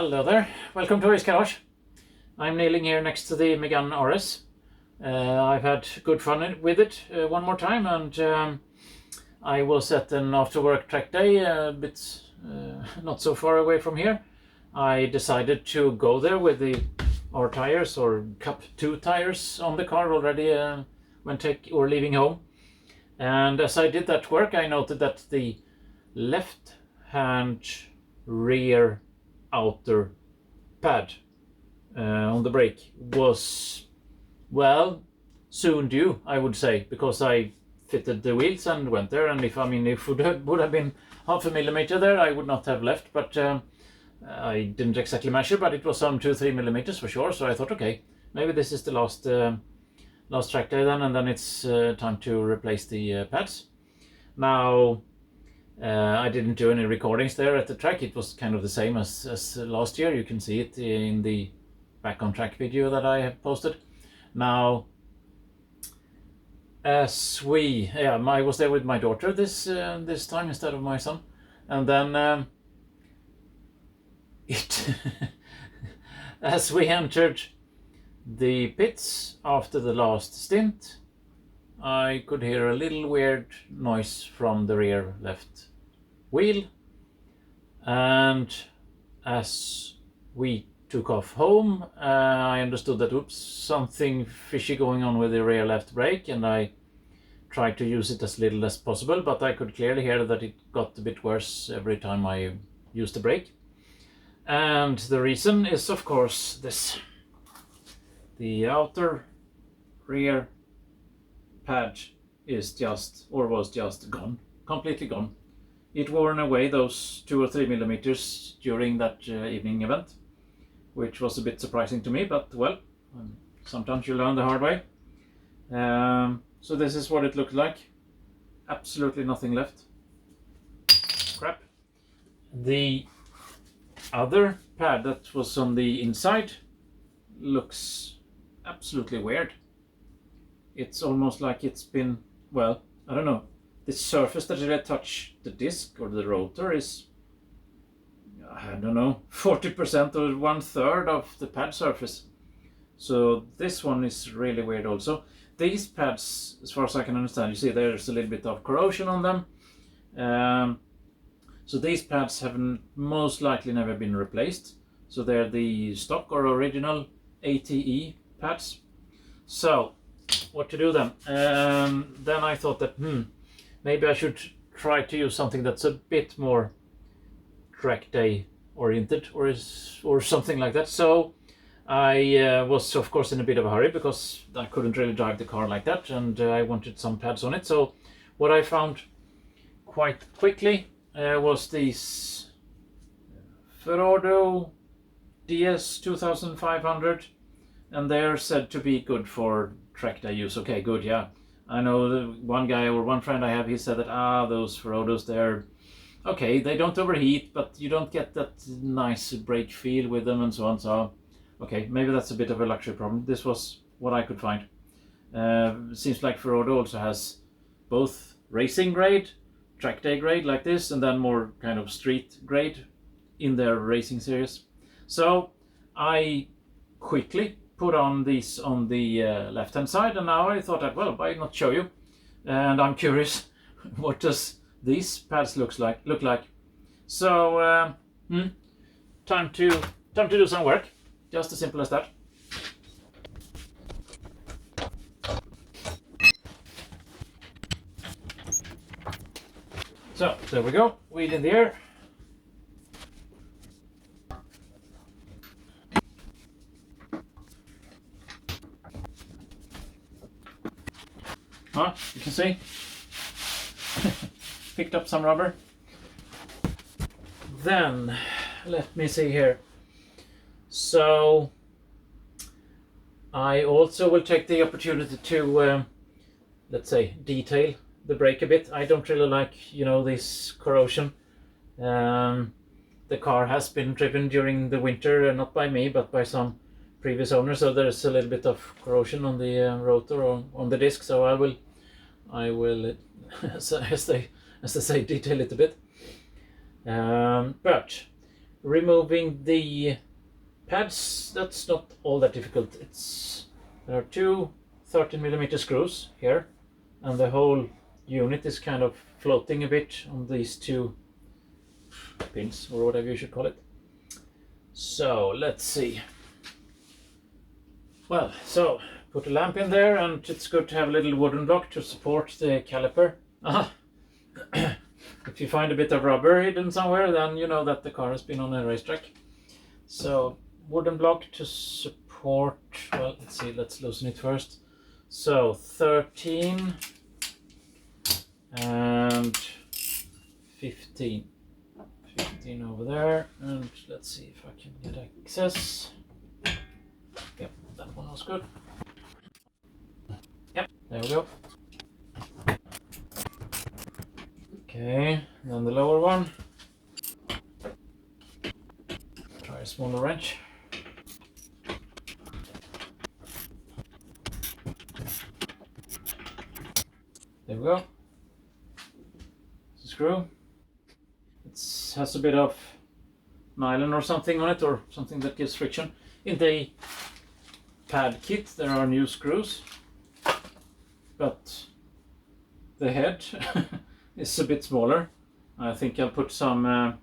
Hello there, welcome to Hoojies Garage. I'm kneeling here next to the Megane RS. I've had good fun with it one more time, and I was at an after work track day a bit not so far away from here. I decided to go there with our tires, or Cup 2 tires on the car already when leaving home. And as I did that work, I noted that the left hand rear outer pad on the brake was, well, soon due, I would say, because I fitted the wheels and went there, and if it would have been half a millimeter there, I would not have left, but I didn't exactly measure, but it was some 2-3 millimeters for sure. So I thought, okay, maybe this is the last track day then, and then it's time to replace the pads. Now I didn't do any recordings there at the track. It was kind of the same as last year. You can see it in the back on track video that I have posted. Now, I was there with my daughter this time instead of my son, and then as we entered the pits after the last stint, I could hear a little weird noise from the rear left wheel, and as we took off home, I understood that something fishy going on with the rear left brake, and I tried to use it as little as possible, but I could clearly hear that it got a bit worse every time I used the brake. And the reason is, of course, this. The outer rear pad is was just gone, completely gone. It worn away those 2 or 3 millimeters during that evening event, which was a bit surprising to me, but well, sometimes you learn the hard way. So this is what it looked like. Absolutely nothing left. Crap. The other pad that was on the inside looks absolutely weird. It's almost like it's been, well, I don't know, the surface that it touched the disc or the rotor is, I don't know, 40% or 1/3 of the pad surface. So this one is really weird also. These pads, as far as I can understand, you see there's a little bit of corrosion on them. So these pads have most likely never been replaced. So they're the stock or original ATE pads. So what to do then? Then I thought that maybe I should try to use something that's a bit more track day oriented, or something like that. So I was of course in a bit of a hurry because I couldn't really drive the car like that, and I wanted some pads on it. So what I found quite quickly was these Ferodo DS 2500, and they're said to be good for track day use. Okay, good, yeah. I know one guy or one friend I have, he said that those Ferodos, they're okay, they don't overheat, but you don't get that nice brake feel with them and so on. So okay, maybe that's a bit of a luxury problem. This was what I could find. Seems like Ferodo also has both racing grade, track day grade like this, and then more kind of street grade in their racing series. So I quickly put on these on the left hand side, and now I thought that, well, why not show you? And I'm curious, what does these pads look like? So time to do some work. Just as simple as that. So there we go, wheel in the air. You can see, picked up some rubber. Then, let me see here. So, I also will take the opportunity to, let's say, detail the brake a bit. I don't really like, this corrosion. The car has been driven during the winter, not by me, but by some previous owner, so there's a little bit of corrosion on the rotor or on the disc. So I will, as they say, detail it a bit. But removing the pads, that's not all that difficult. There are two 13mm screws here, and the whole unit is kind of floating a bit on these two pins, or whatever you should call it. So let's see. Well, so put a lamp in there, and it's good to have a little wooden block to support the caliper. If you find a bit of rubber hidden somewhere, then you know that the car has been on a racetrack. So wooden block to support, well, let's see, let's loosen it first. So 13 and 15. 15 over there, and let's see if I can get access. Yep, that one was good. Yep, there we go. Okay, then the lower one. Try a smaller wrench. There we go. The screw. It has a bit of nylon or something on it, or something that gives friction. In the pad kit there are new screws, but the head is a bit smaller. I think I'll put some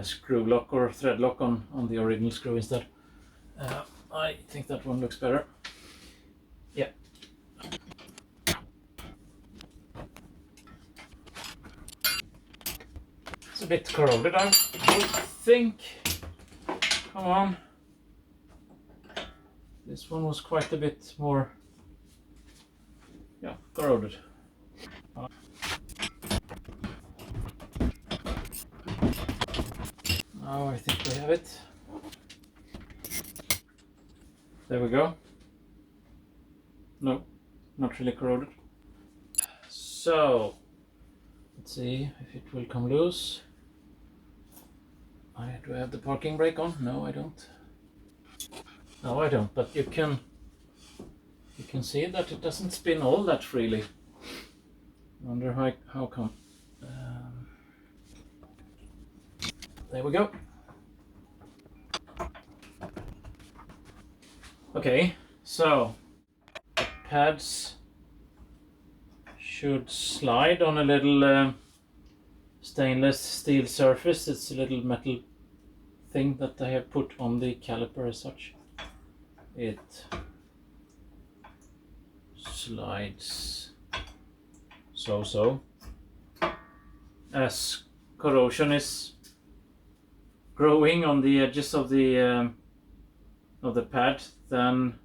screw lock or thread lock on the original screw instead. I think that one looks better. Yeah. It's a bit corroded, I would think. Come on. This one was quite a bit more, yeah, corroded. Now I think we have it. There we go. No, not really corroded. So, let's see if it will come loose. Do I have the parking brake on? No, I don't. No, I don't, but you can see that it doesn't spin all that freely. Wonder how come. There we go. Okay, so the pads should slide on a little stainless steel surface. It's a little metal thing that I have put on the caliper as such. It slides so. As corrosion is growing on the edges of the pad, then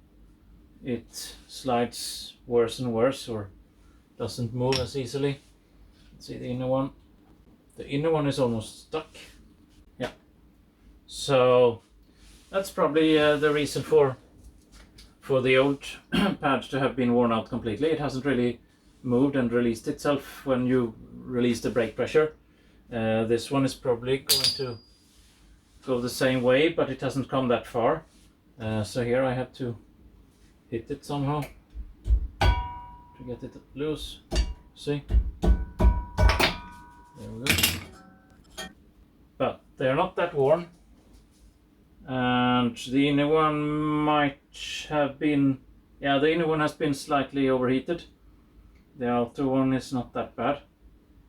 it slides worse and worse, or doesn't move as easily. Let's see the inner one. The inner one is almost stuck. Yeah. So that's probably the reason for the old pad to have been worn out completely. It hasn't really moved and released itself when you release the brake pressure. This one is probably going to go the same way, but it hasn't come that far. So here I have to hit it somehow to get it loose. See? There we go. But they are not that worn. And the inner one might have been, yeah, the inner one has been slightly overheated. The outer one is not that bad.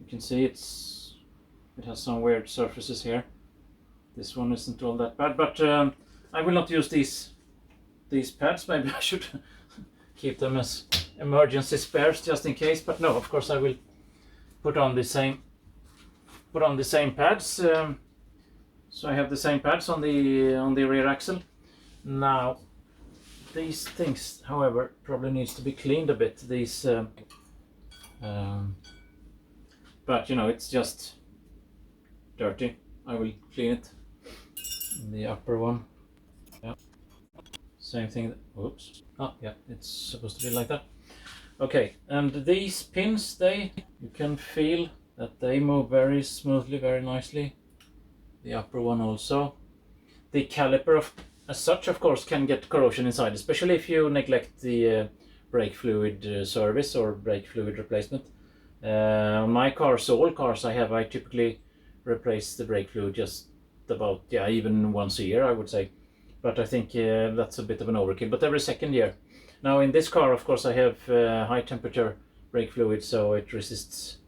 You can see it has some weird surfaces here. This one isn't all that bad, but I will not use these pads. Maybe I should keep them as emergency spares just in case. But no, of course I will put on the same pads. So I have the same pads on the rear axle. Now these things, however, probably needs to be cleaned a bit. These, but you know, it's just dirty. I will clean it. The upper one, yeah, same thing. Oops. Oh yeah, it's supposed to be like that. Okay, and these pins, you can feel that they move very smoothly, very nicely. The upper one also. The caliper as such, of course, can get corrosion inside, especially if you neglect the brake fluid service or brake fluid replacement. On my cars, all cars I typically replace the brake fluid just about, yeah, even once a year, I would say. But I think that's a bit of an overkill, but every second year. Now in this car, of course, I have high temperature brake fluid, so it resists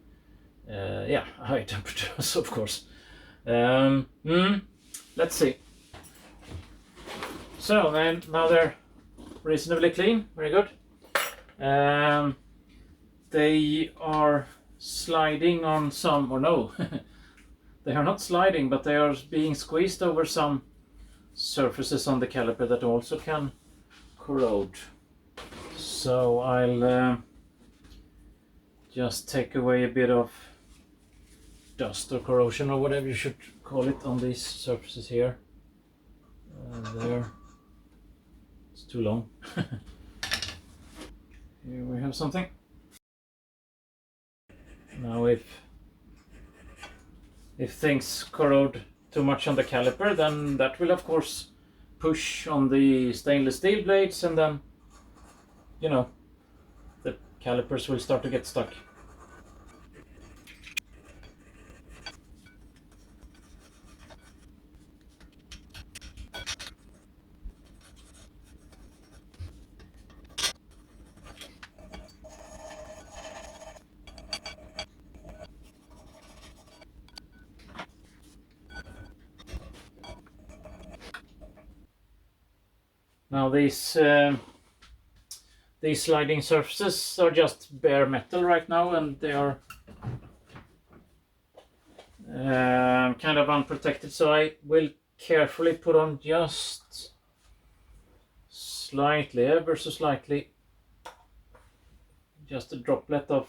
yeah, high temperatures, of course. Let's see. So then, now they're reasonably clean, very good. They are sliding on some, or no, they are not sliding, but they are being squeezed over some surfaces on the caliper that also can corrode. So I'll just take away a bit of dust or corrosion or whatever you should call it on these surfaces here. There. It's too long. Here we have something. Now if things corrode too much on the caliper, then that will of course push on the stainless steel blades, and then, you know, the calipers will start to get stuck. Now these sliding surfaces are just bare metal right now, and they are kind of unprotected, so I will carefully put on just slightly, ever so slightly, just a droplet of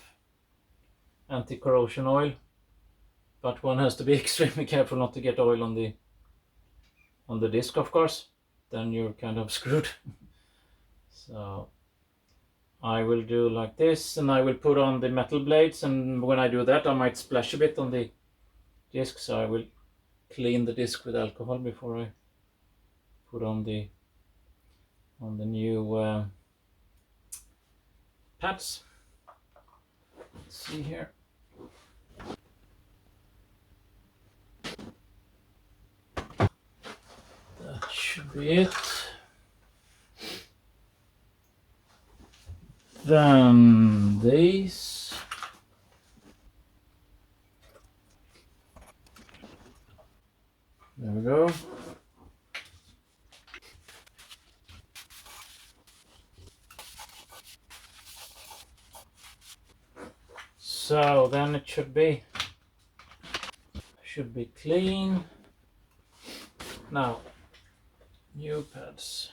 anti-corrosion oil, but one has to be extremely careful not to get oil on the disc, of course, then you're kind of screwed. So I will do like this, and I will put on the metal blades, and when I do that I might splash a bit on the disc, so I will clean the disc with alcohol before I put on the new pads. Let's see here. That should be it. Then these. There we go. So then it should be clean. Now, new pads.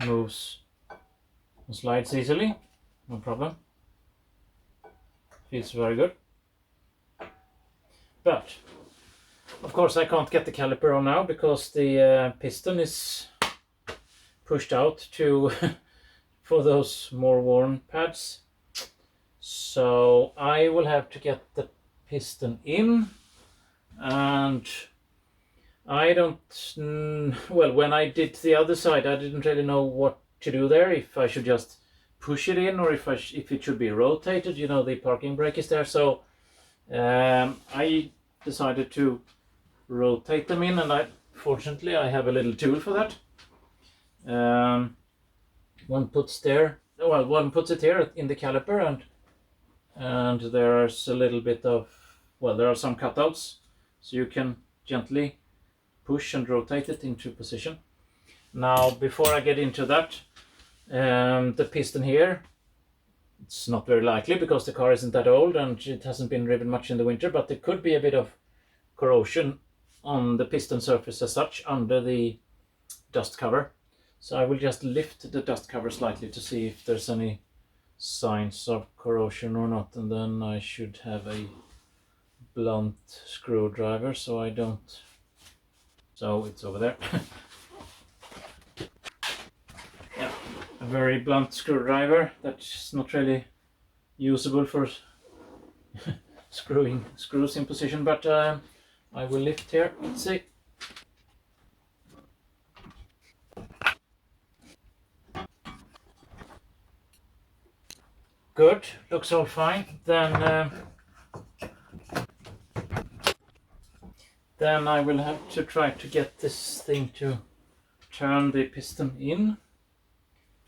Moves and slides easily, no problem. Feels very good. But of course I can't get the caliper on now because the piston is pushed out to for those more worn pads. So I will have to get the piston in, and I don't, well, when I did the other side I didn't really know what to do there, if I should just push it in or if it should be rotated. You know, the parking brake is there, so I decided to rotate them in, and fortunately I have a little tool for that. One puts it here in the caliper, and there's a little bit of, well, there are some cutouts, so you can gently push and rotate it into position. Now, before I get into that, the piston here, it's not very likely because the car isn't that old and it hasn't been driven much in the winter, but there could be a bit of corrosion on the piston surface as such under the dust cover. So I will just lift the dust cover slightly to see if there's any signs of corrosion or not, and then I should have a blunt screwdriver so I don't. So it's over there. Yeah, a very blunt screwdriver that's not really usable for screwing screws in position, but I will lift here. Let's see. Good, looks all fine. Then I will have to try to get this thing to turn the piston in.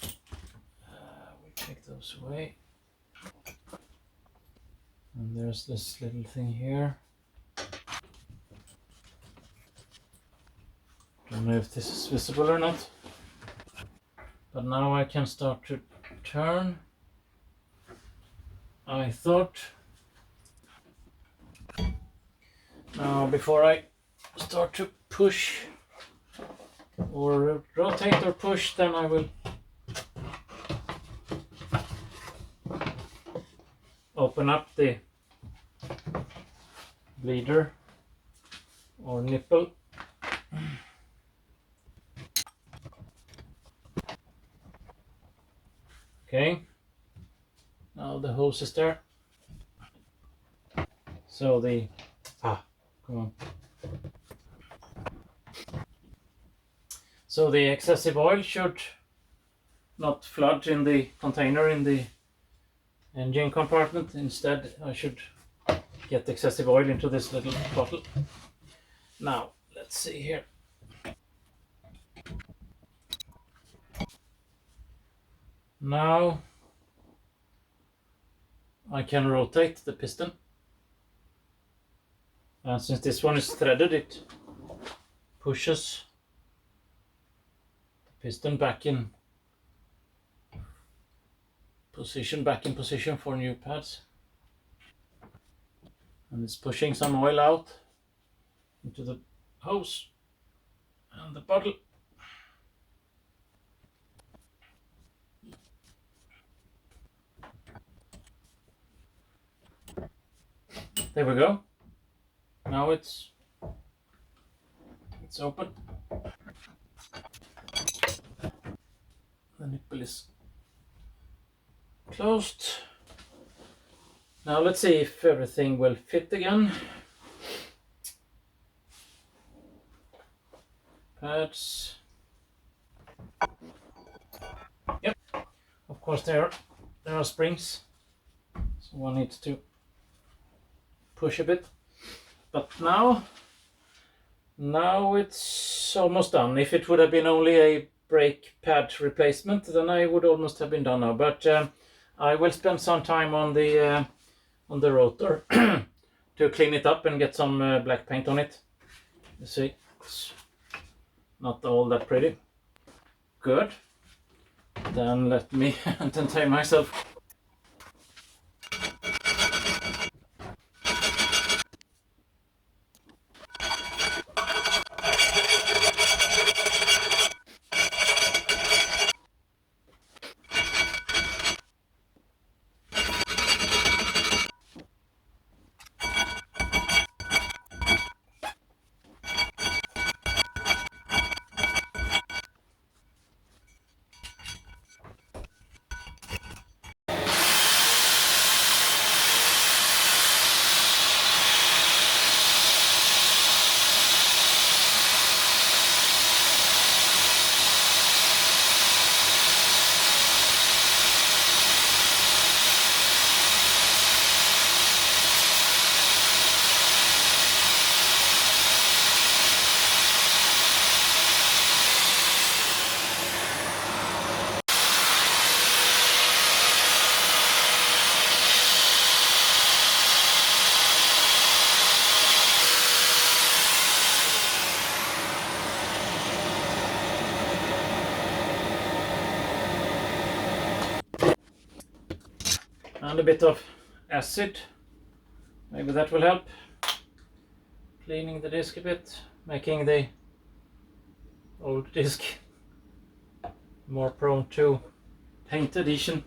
We'll take those away. And there's this little thing here. Don't know if this is visible or not. But now I can start to turn. I thought. Now before I start to push or rotate or push, then I will open up the bleeder or nipple. Okay, now the hose is there. So the come on. So the excessive oil should not flood in the container in the engine compartment. Instead, I should get excessive oil into this little bottle. Now, let's see here. Now I can rotate the piston. And since this one is threaded, it pushes the piston back in position for new pads. And it's pushing some oil out into the hose and the bottle. There we go. Now it's open. The nipple is closed. Now let's see if everything will fit again. Pads. Yep. Of course there are springs, so one needs to push a bit. But now it's almost done. If it would have been only a brake pad replacement, then I would almost have been done now. But I will spend some time on the rotor to clean it up and get some black paint on it. You see, it's not all that pretty. Good. Then let me untie myself. And a bit of acid, maybe that will help. Cleaning the disc a bit, making the old disc more prone to paint adhesion.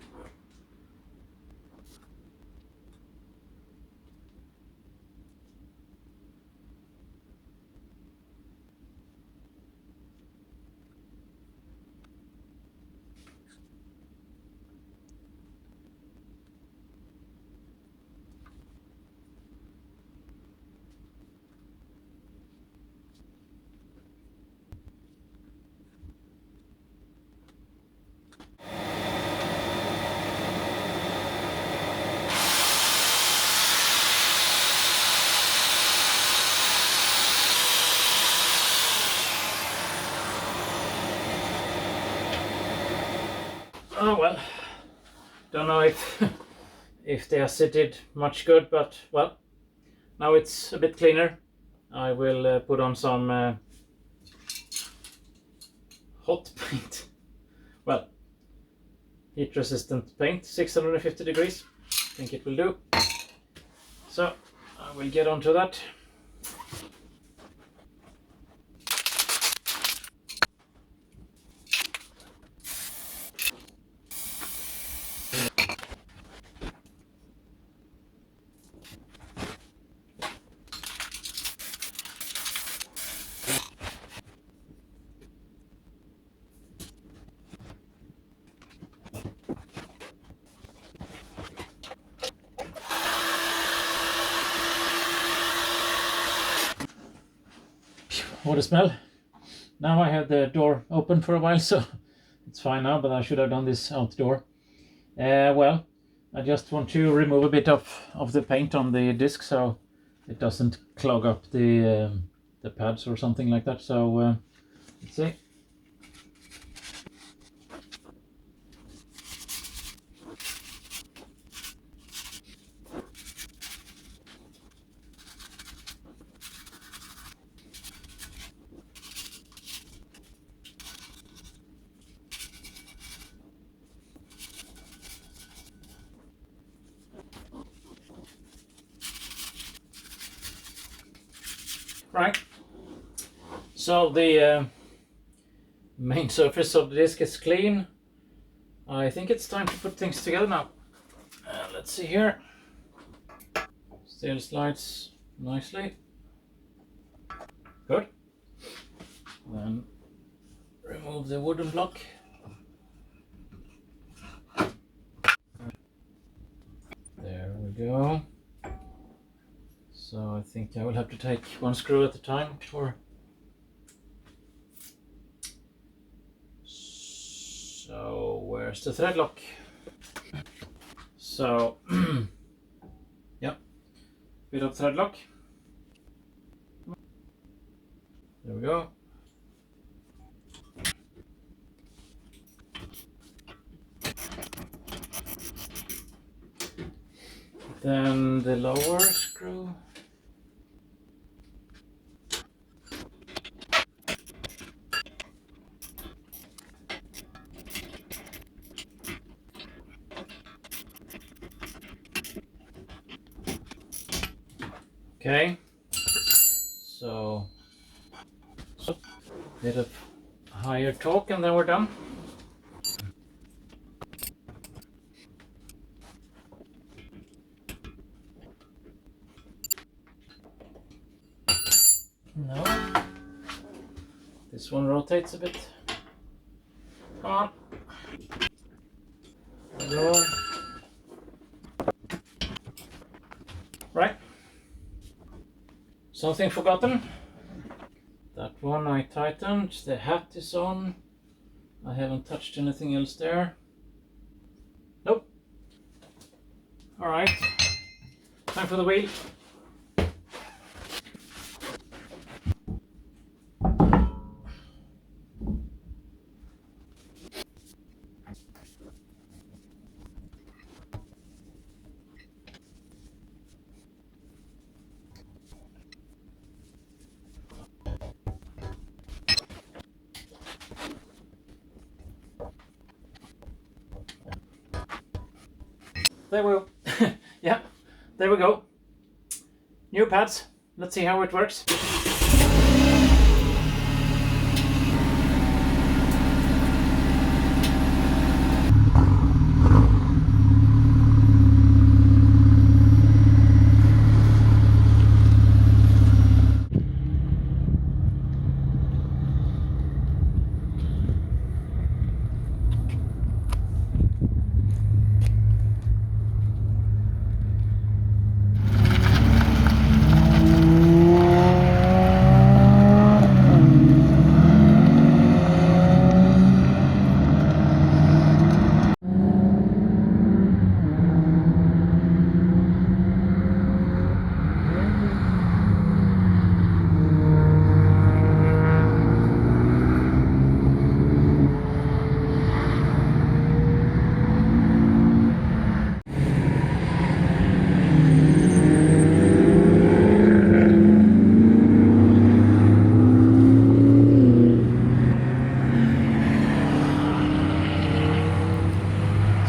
Oh well, don't know if if the acid did much good, but well, now it's a bit cleaner. I will put on some hot paint. Well, heat resistant paint, 650 degrees. I think it will do. So I will get onto that. What a smell. Now I have the door open for a while, so it's fine now, but I should have done this outdoor. Well, I just want to remove a bit of the paint on the disc so it doesn't clog up the pads or something like that. So let's see. Right, so the main surface of the disc is clean. I think it's time to put things together now. Let's see here. Still slides nicely. Good. Then remove the wooden block. There we go. So I think I will have to take one screw at a time for. So where's the thread lock? So yeah, bit of thread lock. There we go. Then the lower screw. Okay, so a bit of higher torque and then we're done. No, this one rotates a bit. Come on. There we go. Right. Something forgotten. That one I tightened. The hat is on. I haven't touched anything else there. Nope. Alright. Time for the wheel. There we go. Yeah, there we go. New pads. Let's see how it works.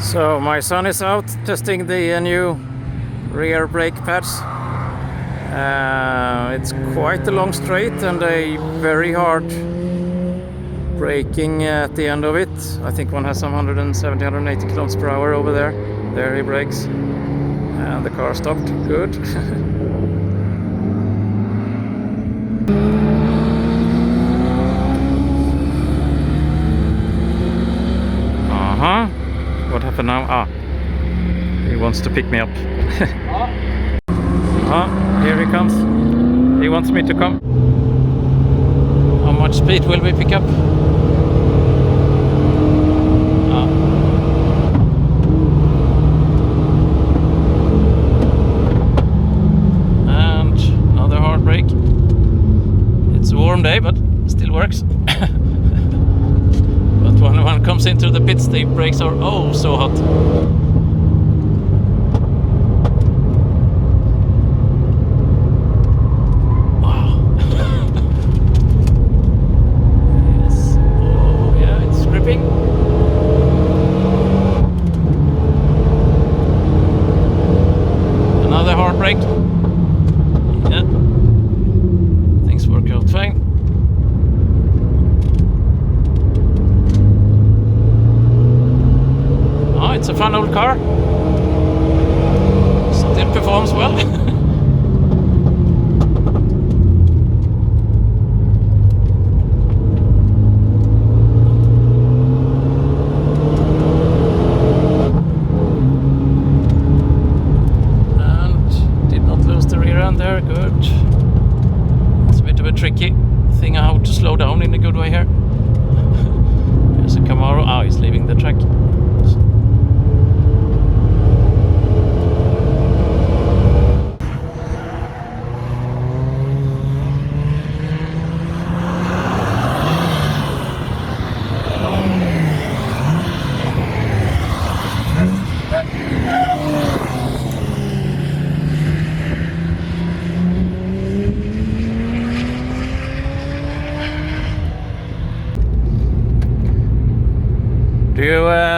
So my son is out testing the new rear brake pads. It's quite a long straight and a very hard braking at the end of it. I think one has some 170, 180 kilometers per hour over there. There he brakes. And the car stopped. Good. What happened now? Ah, he wants to pick me up. Here he comes. He wants me to come. How much speed will we pick up? And another hard brake. It's a warm day, but still works. But when one comes into the pits, the brakes are oh so hot. Wow. Yes. Oh yeah, it's gripping. Another hard brake. Yeah. Things work out fine. It's a fun old car. Still performs well. And did not lose the rear end there. Good. It's a bit of a tricky thing how to slow down in a good way here. There's a Camaro. Ah, he's leaving the track.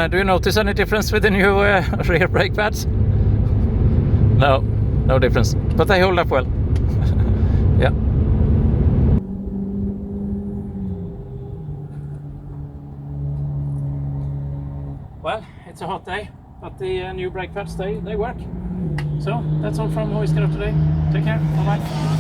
Do you notice any difference with the new rear brake pads? No difference, but they hold up well. Yeah. Well, it's a hot day, but the new brake pads, they work. So that's all from Hoojies Garage today. Take care, bye bye.